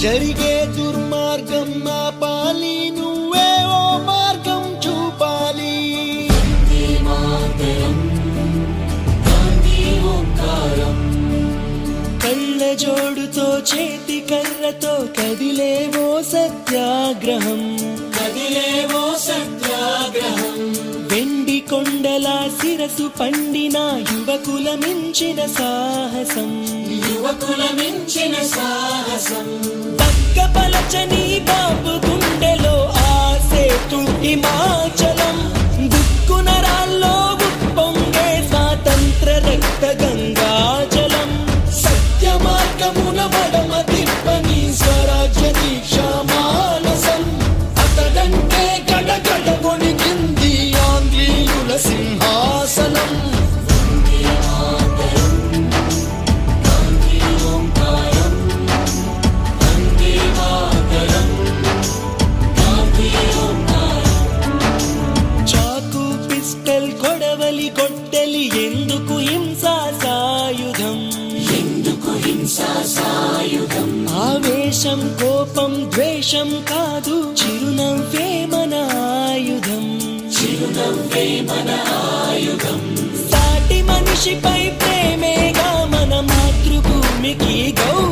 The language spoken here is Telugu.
జరిగే దుర్మార్గం ఆపాలి, నువ్వే ఓ మార్గం చూపాలి. కళ్ళ జోడుతో చేతి కర్రతో కదిలేవో సత్యాగ్రహం, కదిలేవో సత్యాగ్రహం. వెండి కొండల శిరసు పండిన యువకుల మించిన సాహసం, యువకుల మించిన సాహసం. పక్కపలచని బాబు గుండెలో ఆసేతు హిమాచలం, దుక్కున రాల్లో ఉప్పొంగే స్వాతంత్ర రక్త గంగాజలం. సత్య మార్గమున మడమ తిప్పని స్వరాజ్య దీక్ష మానసం. అతడంటే గడగడ వణికింది ఆంగ్లేయుల సింహాసనం. కొడవలి కొట్టెలి ఎందుకు హింసా సాయుధం, ఎందుకు హింసా సాయుధం. ఆవేశం కోపం ద్వేషం కాదు, చిరునవ్వే మన ఆయుధం, చిరునవ్వే మన ఆయుధం. సాటి మనిషిపై ప్రేమేగా మన మాతృభూమికి గౌరవం.